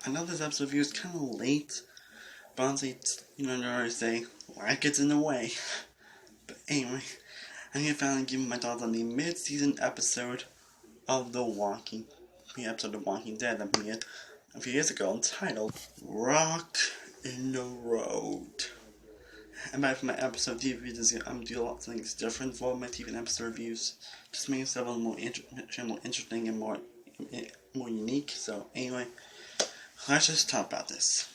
I know this episode review is kind of late, but honestly, I always say, life gets in the way. But anyway, I'm gonna finally give my thoughts on the mid-season episode of The Walking Dead that premiered a few years ago, entitled Rock in the Road. And by my episode TV reviews, I'm gonna do a lot of things different for my TV and episode reviews, just making stuff a little more interesting and more unique. So anyway, let's just talk about this.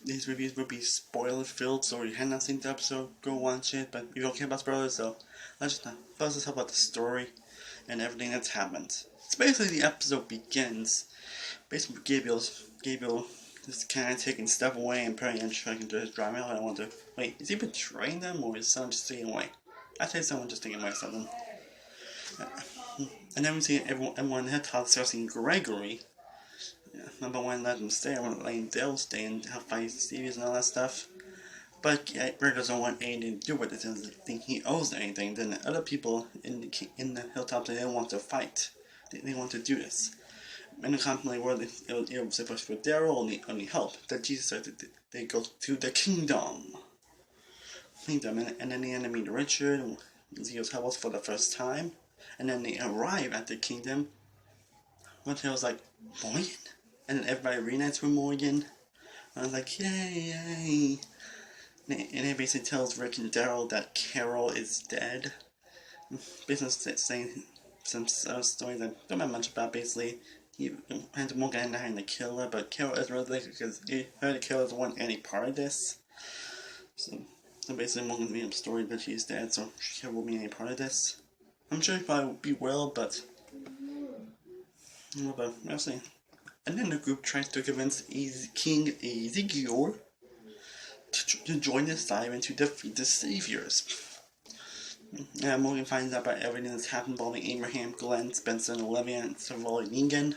These reviews will be spoiler filled, so if you have not seen the episode, go watch it. But you don't care about spoilers, so let's just talk about the story and everything that's happened. So basically, the episode begins basically with Gabriel just kind of taking stuff away and putting in truck into his driveway. I wonder, wait, is he betraying them or is someone just taking away? I think someone just taking away something. And then we see everyone had talk discussing Gregory. Number one, let him stay. I want to let Dale stay and help fight Stevie's and all that stuff. But Greg doesn't want anything to do with it. He doesn't think he owes anything. Then other people in the hilltop, they don't want to fight. They want to do this. In the contemplating world, it was supposed for Daryl only help. That Jesus said that they go to the kingdom. And then they end up meeting Richard and Zeo's help us for the first time. And then they arrive at the kingdom. Montel's like, Morgan? And then everybody reunites with Morgan. I was like, yay! And it basically tells Rick and Daryl that Carol is dead. Basically saying some stories that don't matter much about. Basically, Morgan ended up having to kill her, but Carol is really because he heard Carol doesn't want any part of this. So basically, Morgan made up a story that she's dead, so Carol won't be any part of this. I'm sure he probably will, but we'll see. And then the group tries to convince King Ezekiel to join the side and to defeat the Saviors. And Morgan finds out about everything that's happened involving Abraham, Glenn, Spencer, and Olivia, and several Negan.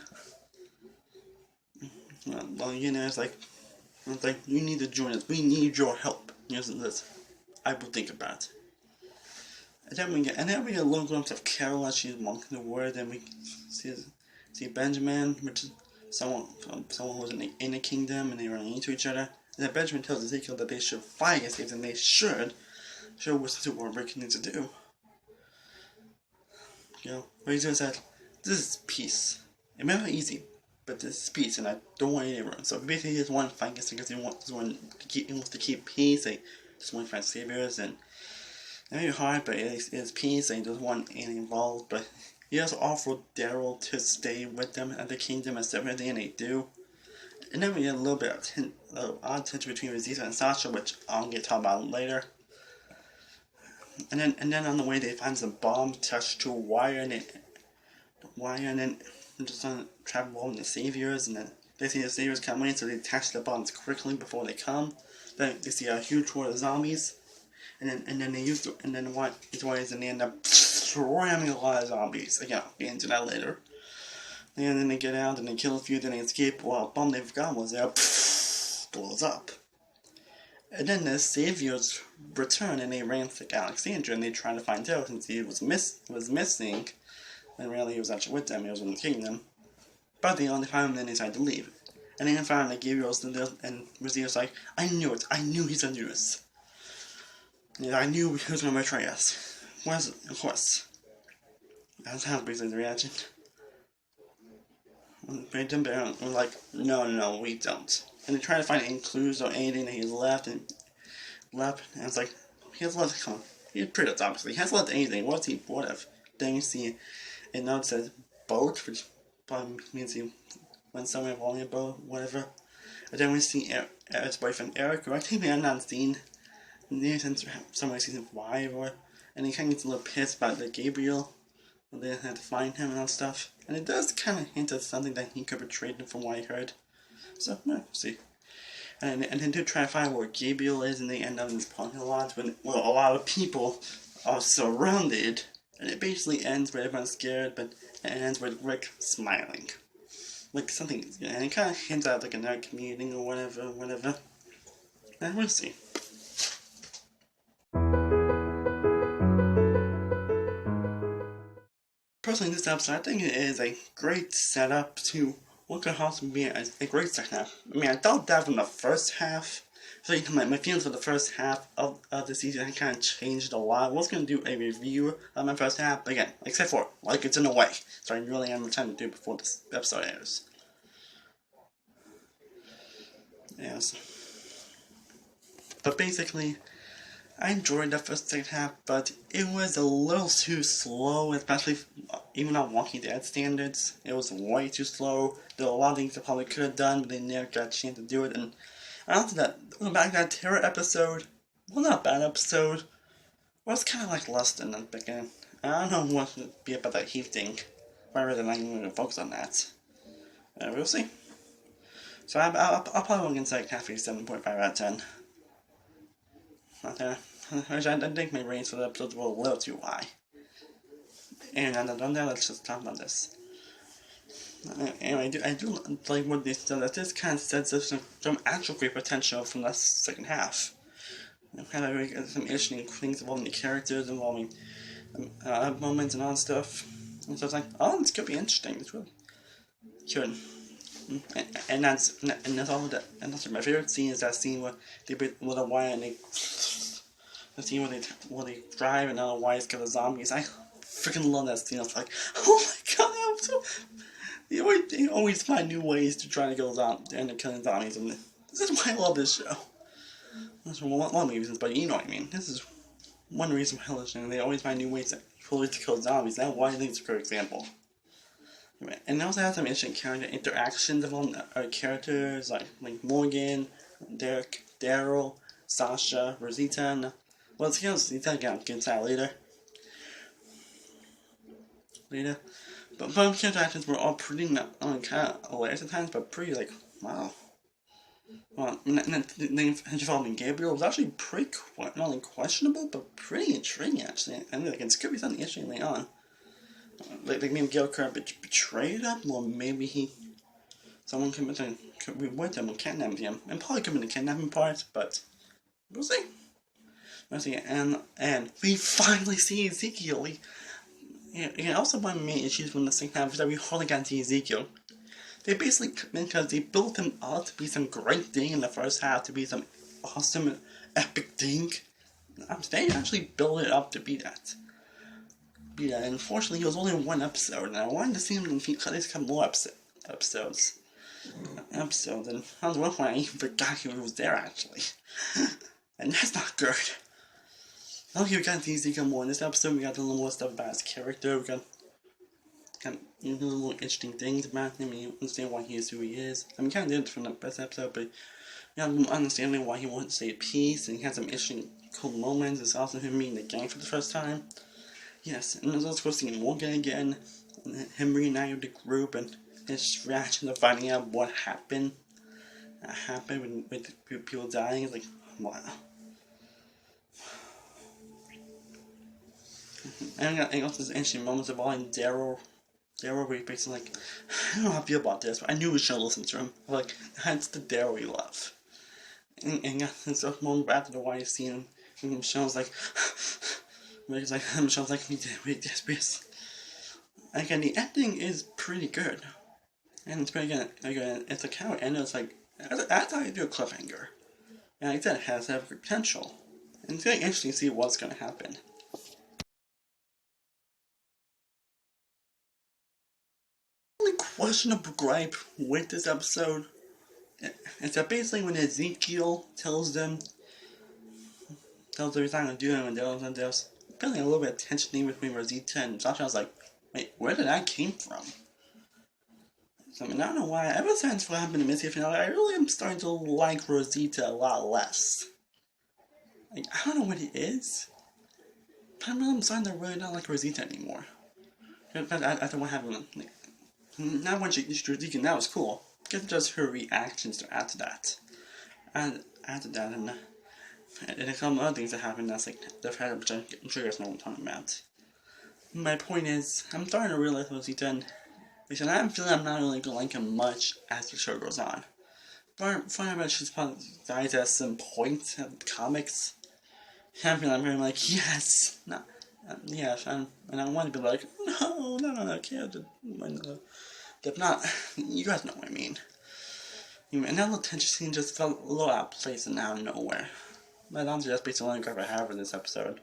Well, it's like, you need to join us. We need your help. This. I will think about it. And then we get a little glimpse of Carol as she's walking the word, and we see Benjamin, which is someone who's in the kingdom, and they run into each other. And then Benjamin tells Ezekiel that they should fight against things, and they should show what Rick needs to do. But he said, this is peace. It may not be easy, but this is peace, and I don't want any to ruin. So basically, he just wants to fight against things because he wants to keep peace. He just wants to find saviors, and it may be hard, but it is peace, and he doesn't want anything involved. But he also offered Daryl to stay with them at the kingdom and everything, and they do. And then we get a little bit of odd tension between Rosita and Sasha, which I'll get to talk about later. And then on the way they find some bomb attached to a wire, and then just on travel along the saviors, and then they see the saviors come in, so they attach the bombs quickly before they come. Then they see a huge horde of zombies, and then they end up ramming a lot of zombies. Again, I'll get into that later. And then they get out and they kill a few, then they escape while a bomb they forgot was there blows up. And then the saviors return and they ran to Alexandria and they try to find out since he was missing. And really he was actually with them, he was in the kingdom. But they only found him and then they decided to leave. And then finally Gabriel's and Rosita's like, I knew he's gonna do this. Yeah, I knew he was gonna betray us. Of course. That's how basically the reaction. But we're like, no, we don't. And they try to find any clues or anything that he's left, and it's like, he has left, come on, he's pretty much obviously, he has left anything, what's he would have? Then you see a note that says boat, which probably means he went somewhere involving a boat, whatever. And then we see Eric's boyfriend Eric, who I think we have not seen since somewhere season 5, and he kind of gets a little pissed about the Gabriel They had to find him and all stuff. And it does kind of hint at something that he could betray them from what I heard. So, we'll see. And they do try to find where Gabriel is, and they end up in this parking lot when a lot of people are surrounded. And it basically ends with everyone's scared, but it ends with Rick smiling. Like something, and it kind of hints at like another meeting or whatever. And we'll see. Personally, this episode, I think it is a great setup to what could possibly be a great second half. I mean, I thought that from the first half. So my feelings for the first half of the season had kind of changed a lot. I was going to do a review of my first half, but again, except for, like, it's in a way. So I really am trying to do it before this episode airs. Yes. But basically, I enjoyed the second half, but it was a little too slow, especially even on Walking Dead standards. It was way too slow. There were a lot of things they probably could have done, but they never got a chance to do it. And I don't think that back that terror episode, well, not a bad episode, well, it's kind of like less than the beginning. I don't know what to be about that Heath thing, but I really not even going to focus on that. We'll see. So I'll probably go against like half a 7.5 out of 10. I think my ratings for the episodes were a little too high. And let's just talk about this. Anyway, I do like what they said, that this kind of sets up some actual great potential from the second half. Kind of some interesting things involving the characters, involving moments and all that stuff. And so it's like, oh, this could be interesting. This really could. And that's all of that. And that's my favorite scene is that scene where they with a wire and they. The scene where they drive and all the wires kill the zombies. I freaking love that scene. I was like, oh my god, I'm so. They always find new ways to try to kill zombies and killing zombies, and this is why I love this show. That's one of the reasons, but you know what I mean. This is one reason why I love this show. They always find new ways to kill zombies. That's why I think it's a great example. And they also have some interesting character interactions among our characters, like Morgan, Derek, Daryl, Sasha, Rosita, and well, it's Rosita again. Get that later. But both character actions were all pretty kind of hilarious at times, but pretty like wow. Well, and then involving Gabriel was actually pretty not only questionable, but pretty intriguing actually. I mean, like it could be something interesting later on. Like maybe Gabriel could betrayed him, or maybe someone could be with him and kidnap him, and probably could be the kidnapping part, but we'll see. And we finally see Ezekiel. Also one of the main issues from the second half is that we hardly got to see Ezekiel. They basically, because they built him up to be some great thing in the first half, to be some awesome and epic thing. They actually built it up to be that. And unfortunately, he was only in one episode, and I wanted to see him in at least a couple more episodes. And I was one point I even forgot he was there actually. And that's not good. I don't think we got to see Ezekiel more in this episode. We got a little more stuff about his character. We got kind of little more interesting things about him. And you understand why he is who he is. I mean, kind of did it from the best episode, but you have an understanding why he wants to say peace. And he had some interesting, cool moments. It's also him meeting the gang for the first time. Yes, and there's also seeing Morgan again, and him reuniting with the group, and his reaction to finding out what happened. With people dying. It's like, wow. And also there's interesting moments involving Daryl where he basically like, I don't know how I feel about this, but I knew we should listen to him. Like, that's the Daryl we love. And there's a moment after the wife scene, and Michelle's like, we did this. Again, the ending is pretty good. And it's pretty good. Again, it's a kind of end, it's like, I thought I'd do a cliffhanger. And like I said, it has every potential. And it's very interesting to see what's going to happen. The only questionable gripe with this episode is that basically when Ezekiel tells them he's not going to do it, and there's feeling a little bit of tension between Rosita and Sasha. I was like, wait, where did that came from? So, I mean, I don't know why. Ever since what happened to Missy finale, I really am starting to like Rosita a lot less. Like, I don't know what it is, but I'm starting to really not like Rosita anymore. But after what happened, like, not when she introduced Deacon, that was cool. Just her reactions to after that. And after that, and a couple other things that happened that's like, they've had a triggers know what I'm talking about. My point is, I'm starting to realize what he's done. Because I'm feeling I'm not really going to like him much as the show goes on. Funny about she's probably dies at some point of the comics. I'm feeling like, yes! No, yes, and I want to be like, no, can't. If not, you guys know what I mean. And that little tension scene just felt a little out of place and out of nowhere. But that's just basically the only gripe I have for this episode.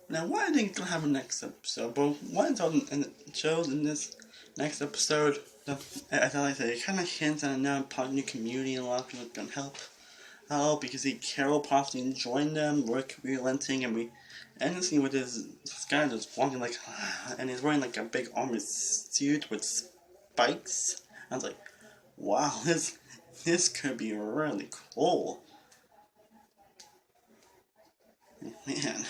Now, what I think is going to happen next episode, but what it shows in this next episode, as I like to say, it kind of hints at a new community and a lot of people can help. Because Carol possibly joined them, work relenting, and we end the scene with this guy just walking like, and he's wearing like a big armored suit with spikes. I was like, wow, this could be really cool. Man.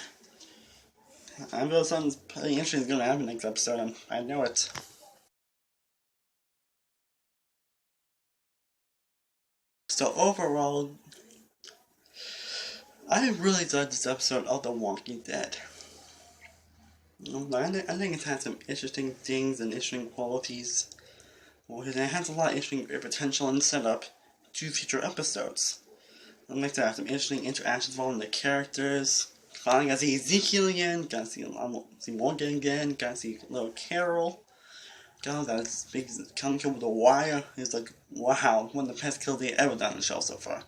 I feel something pretty interesting is going to happen next episode, I know it. So overall, I really enjoyed this episode of The Walking Dead. I think it had some interesting things and interesting qualities. It has a lot of interesting potential and setup to future episodes. I'd like to have some interesting interactions involving the characters. Finally got to see Ezekiel again, got to see Morgan again, got to see little Carol. God, that big come kill with the wire is like, wow, one of the best kills they ever done on the show so far.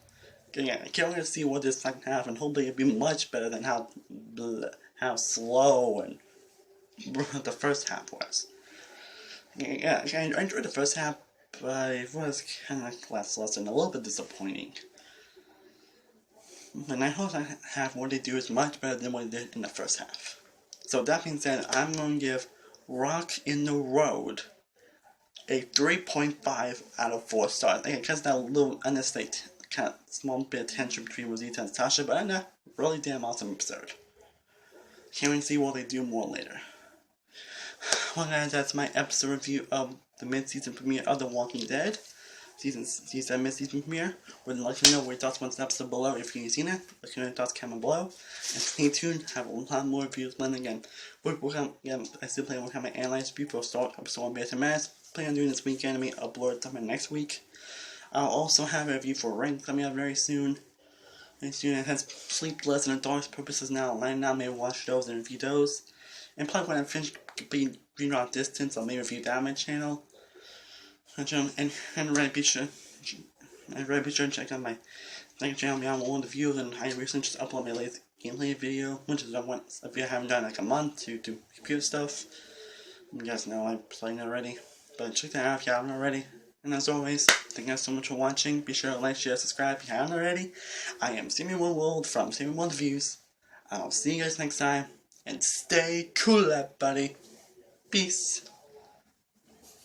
Yeah, I can't wait to see what this second half, and hopefully it'll be much better than how slow and the first half was. Yeah, I enjoyed the first half, but it was kind of lackluster and a little bit disappointing. And I hope that half what they do is much better than what they did in the first half. So that being said, I'm going to give Rock in the Road a 3.5 out of 4 stars. I guess that little unnecessary kind of small bit of tension between Rosita and Tasha, but a really damn awesome episode. Can't wait to see what they do more later. Well guys, that's my episode review of the mid-season premiere of The Walking Dead. Season mid-season premiere. Would like to know what your thoughts on this episode below if you've seen it. Let me know your thoughts comment below. And stay tuned, have a lot more reviews planned again. I still plan on working on my analyze review for Star episode 1 Beta Mass. Plan on doing this weekend and upload something next week. I'll also have a review for Ring coming out very soon. It has Sleepless and Dark purposes now lined now. Maybe watch those and review those. And probably when I finish being Green Rock Distance, I'll maybe review that on my channel. And really be sure to check out my second channel beyond all the views, and I recently just uploaded my latest gameplay video, which is a video I haven't done in like a month to do computer stuff. You guys know I'm playing it already, but check that out if you haven't already. And as always, thank you guys so much for watching. Be sure to like, share, subscribe if you haven't already. I am Sammy One World from Sammy One Views. I'll see you guys next time, and stay cool, everybody. Peace.